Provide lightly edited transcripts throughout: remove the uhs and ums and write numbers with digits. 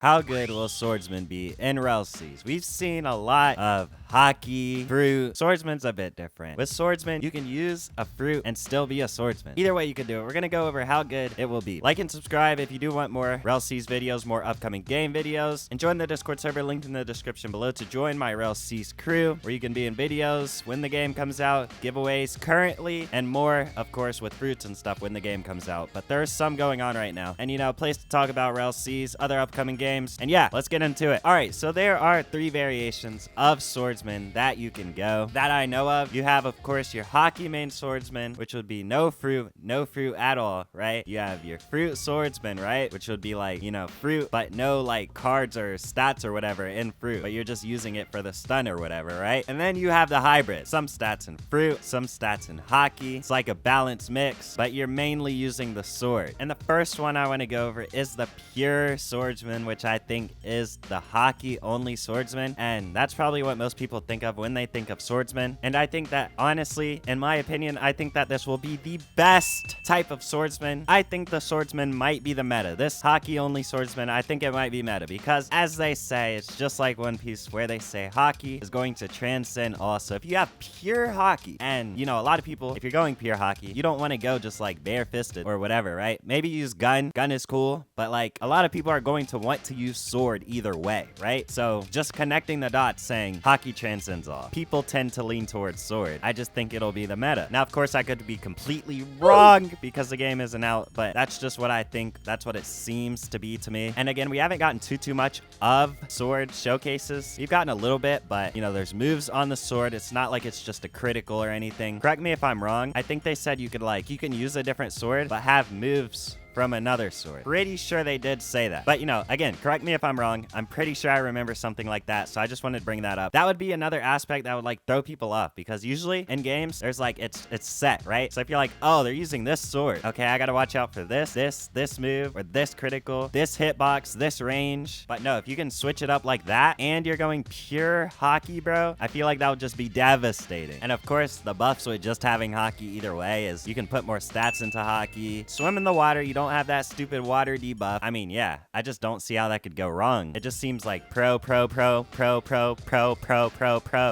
How good will Swordsman be in rellseas? We've seen a lot of hockey, fruit. Swordsman's a bit different. With Swordsman, you can use a fruit and still be a swordsman. Either way you can do it. We're going to go over how good it will be. Like and subscribe if you do want more rellseas videos, more upcoming game videos. And join the Discord server linked in the description below to join my rellseas crew, where you can be in videos when the game comes out, giveaways currently, and more, of course, with fruits and stuff when the game comes out. But there's some going on right now. And, you know, place to talk about rellseas, other upcoming games. And yeah, let's get into it. All right, so there are 3 variations of swordsman that you can go that I know of. You have, of course, your hockey main swordsman, which would be no fruit at all, right? You have your fruit swordsman, right? Which would be like, you know, fruit, but no like cards or stats or whatever in fruit, but you're just using it for the stun or whatever, right? And then you have the hybrid, some stats in fruit, some stats in hockey. It's like a balanced mix, but you're mainly using the sword. And the first one I want to go over is the pure swordsman, which I think is the hockey only swordsman. And that's probably what most people think of when they think of swordsman. And I think that, honestly, in my opinion, I think that this will be the best type of swordsman. I think the swordsman might be the meta. This hockey only swordsman, I think it might be meta because, as they say, it's just like One Piece where they say hockey is going to transcend all. So if you have pure hockey, and you know, a lot of people, if you're going pure hockey, you don't want to go just like bare-fisted or whatever, right? Maybe use gun. Gun is cool, but like a lot of people are going to want to use sword either way, right? So just connecting the dots saying hockey transcends all. People tend to lean towards sword. I just think it'll be the meta. Now, of course, I could be completely wrong because the game isn't out, but that's just what I think. That's what it seems to be to me. And again, we haven't gotten too much of sword showcases. We've gotten a little bit, but you know, there's moves on the sword. It's not like it's just a critical or anything. Correct me if I'm wrong. I think they said you can use a different sword, but have moves from another sword. Pretty sure they did say that. But, you know, again, correct me if I'm wrong. I'm pretty sure I remember something like that, so I just wanted to bring that up. That would be another aspect that would, like, throw people off, because usually in games, there's, like, it's set, right? So if you're like, oh, they're using this sword. Okay, I gotta watch out for this move, or this critical, this hitbox, this range. But no, if you can switch it up like that, and you're going pure hockey, bro, I feel like that would just be devastating. And of course, the buffs with just having hockey either way is you can put more stats into hockey. Swim in the water, you don't have that stupid water debuff. I mean, yeah, I just don't see how that could go wrong. It just seems like pro.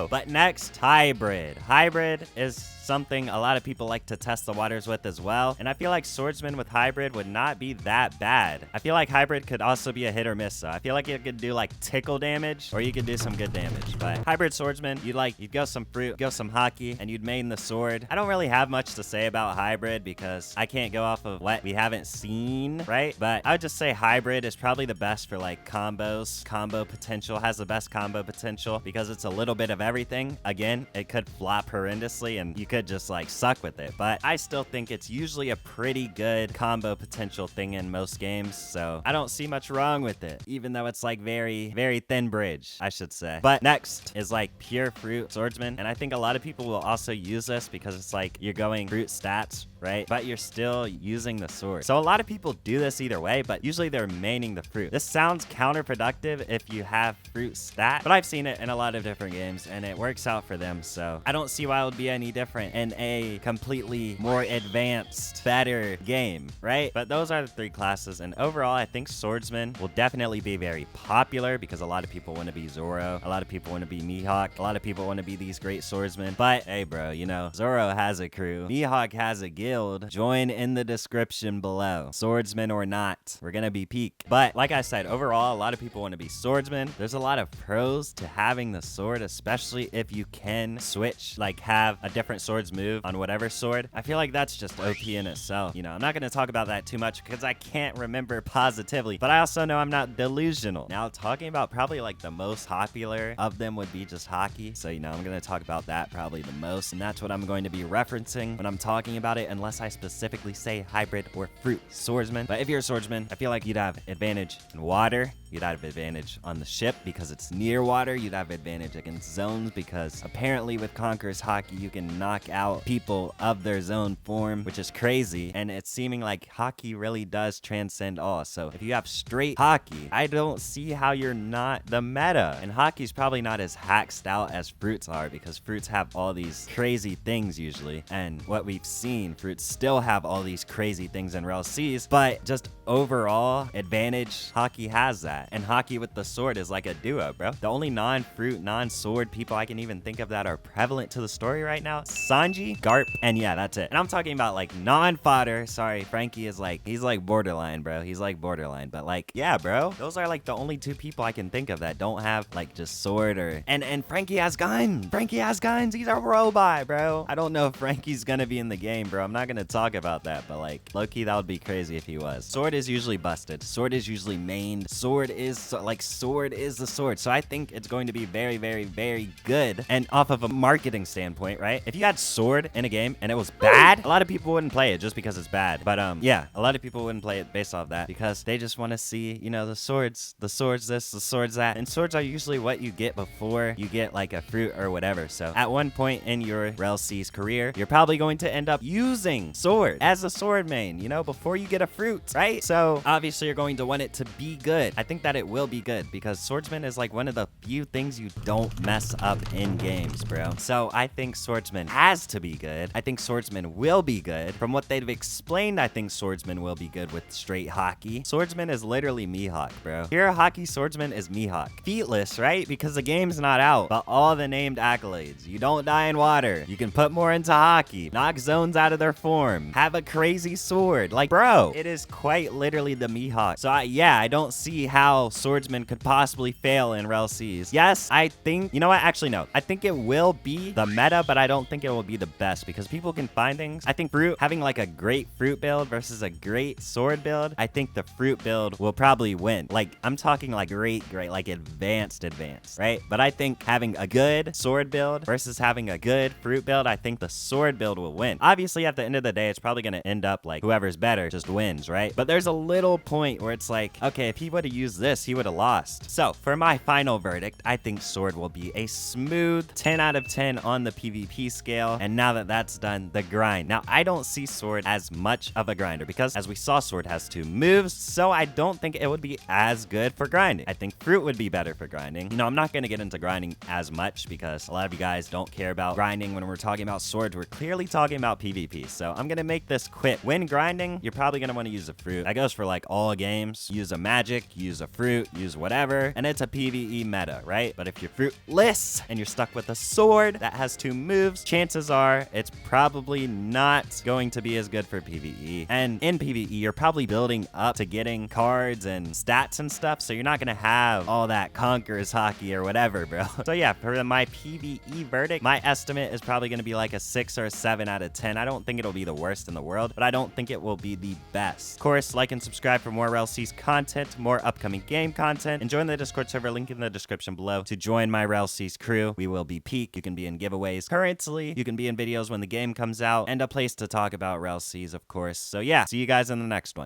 But next, hybrid. Hybrid is something a lot of people like to test the waters with as well. And I feel like swordsman with hybrid would not be that bad. I feel like hybrid could also be a hit or miss. So I feel like it could do like tickle damage, or you could do some good damage. But hybrid swordsman, you'd go some fruit, go some hockey, and you'd main the sword. I don't really have much to say about hybrid because I can't go off of what we haven't seen, right? But I would just say hybrid is probably the best for like combos. Combo potential, has the best combo potential because it's a little bit of everything. Again, it could flop horrendously and you could just like suck with it, but I still think it's usually a pretty good combo potential thing in most games, so I don't see much wrong with it, even though it's like very thin bridge, I should say. But next is like pure fruit swordsman, and I think a lot of people will also use this because it's like you're going fruit stats, right? But you're still using the sword. So a lot of people do this either way, but usually they're maining the fruit. This sounds counterproductive if you have fruit stat, but I've seen it in a lot of different games and it works out for them, so I don't see why it would be any different in a completely more advanced, better game, right? But those are the 3 classes, and overall, I think swordsman will definitely be very popular because a lot of people want to be Zoro, a lot of people want to be Mihawk, a lot of people want to be these great swordsmen. But hey, bro, you know, Zoro has a crew, Mihawk has a guild. Join in the description below. Swordsman or not, we're gonna be peak. But like I said, overall, a lot of people want to be swordsman. There's a lot of pros to having the sword, especially if you can switch, like have a different sword's move on whatever sword. I feel like that's just OP in itself. You know, I'm not going to talk about that too much because I can't remember positively, but I also know I'm not delusional. Now, talking about probably like the most popular of them would be just hockey. So, you know, I'm going to talk about that probably the most, and that's what I'm going to be referencing when I'm talking about it, unless I specifically say hybrid or fruit swordsman. But if you're a swordsman, I feel like you'd have advantage in water. You'd have advantage on the ship because it's near water. You'd have advantage against zones because apparently with Conqueror's hockey, you can knock out people of their zone form, which is crazy. And it's seeming like hockey really does transcend all. So if you have straight hockey, I don't see how you're not the meta. And hockey's probably not as hacked out as fruits are because fruits have all these crazy things usually. And what we've seen, fruits still have all these crazy things in rellseas, but just overall advantage, hockey has that. that. And hockey with the sword is like a duo, bro. The only non-fruit, non-sword people I can even think of that are prevalent to the story right now, Sanji, Garp, and yeah, that's it. And I'm talking about like non-fodder. Sorry, Frankie is like, he's like borderline, bro. He's like borderline, but like, yeah, bro. Those are like the only two people I can think of that don't have like just sword or, and Frankie has guns. Frankie has guns. He's a robot, bro. I don't know if Frankie's gonna be in the game, bro. I'm not gonna talk about that, but like, low-key, that would be crazy if he was. Sword is usually busted. Sword is usually mained. Sword is like, sword is the sword. So I think it's going to be very, very, very good. And off of a marketing standpoint, right? If you had sword in a game and it was bad, a lot of people wouldn't play it just because it's bad. But yeah, a lot of people wouldn't play it based off that because they just want to see, you know, the swords this, the swords that. And swords are usually what you get before you get like a fruit or whatever. So at one point in your rellseas career, you're probably going to end up using sword as a sword main, you know, before you get a fruit, right? So obviously you're going to want it to be good. I think that it will be good because swordsman is like one of the few things you don't mess up in games, bro. So I think swordsman has to be good. I think swordsman will be good. From what they've explained, I think swordsman will be good with straight hockey. Swordsman is literally Mihawk, bro. Here, hockey swordsman is Mihawk. Featless, right? Because the game's not out, but all the named accolades. You don't die in water. You can put more into hockey. Knock zones out of their form. Have a crazy sword. Like, bro, it is quite literally the Mihawk. So yeah, I don't see how swordsman could possibly fail in rellseas. Yes, I think, you know what? Actually, no. I think it will be the meta, but I don't think it will be the best because people can find things. I think fruit, having like a great fruit build versus a great sword build, I think the fruit build will probably win. Like, I'm talking like great, like advanced, right? But I think having a good sword build versus having a good fruit build, I think the sword build will win. Obviously, at the end of the day, it's probably going to end up like whoever's better just wins, right? But there's a little point where it's like, okay, if he would have used this, he would have lost. So for my final verdict, I think sword will be a smooth 10 out of 10 on the PvP scale. And now that that's done, the grind. Now, I don't see sword as much of a grinder because as we saw, sword has 2 moves. So I don't think it would be as good for grinding. I think fruit would be better for grinding. You know, I'm not going to get into grinding as much because a lot of you guys don't care about grinding when we're talking about swords. We're clearly talking about PvP. So I'm going to make this quick. When grinding, you're probably going to want to use a fruit. That goes for like all games. Use a magic, use a fruit, use whatever. And it's a PvE meta, right? But if you're fruitless and you're stuck with a sword that has 2 moves, chances are it's probably not going to be as good for PvE. And in PvE, you're probably building up to getting cards and stats and stuff. So you're not going to have all that conquerors hockey or whatever, bro. So yeah, for my PvE verdict, my estimate is probably going to be like a 6 or a 7 out of 10. I don't think it'll be the worst in the world, but I don't think it will be the best. Of course, like and subscribe for more rellseas content, more upcoming game content, and join the Discord server, link in the description below to join my rellseas crew. We will be peak. You can be in giveaways currently. You can be in videos when the game comes out, and a place to talk about rellseas, of course. So yeah, see you guys in the next one.